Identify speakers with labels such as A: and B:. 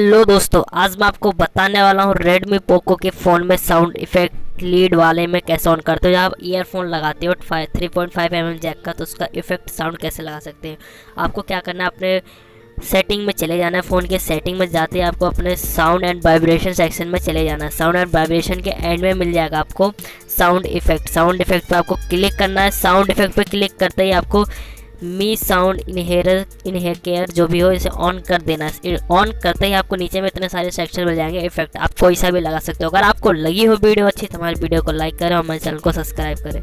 A: Hello दोस्तों, आज मैं आपको बताने वाला हूँ Redmi Poco के फ़ोन में साउंड इफ़ेक्ट लीड वाले में कैसे ऑन करते हो। जब आप ईयरफोन लगाते हो 3.5 mm जैक का, तो उसका इफ़ेक्ट साउंड कैसे लगा सकते हैं। आपको क्या करना है, अपने सेटिंग में चले जाना है। फ़ोन के सेटिंग में जाते ही आपको अपने साउंड एंड वाइब्रेशन सेक्शन में चले जाना है। साउंड एंड वाइब्रेशन के एंड में मिल जाएगा आपको साउंड इफ़ेक्ट पे आपको क्लिक करना है। साउंड इफ़ेक्ट पे क्लिक करते ही आपको मी साउंड इनहेयर जो भी हो इसे ऑन कर देना है। ऑन करते ही आपको नीचे में इतने सारे सेक्शन मिल जाएंगे इफेक्ट, आप कोई सा भी लगा सकते हो। अगर आपको लगी हो वीडियो अच्छी तो हमारे वीडियो को लाइक करें और हमारे चैनल को सब्सक्राइब करें।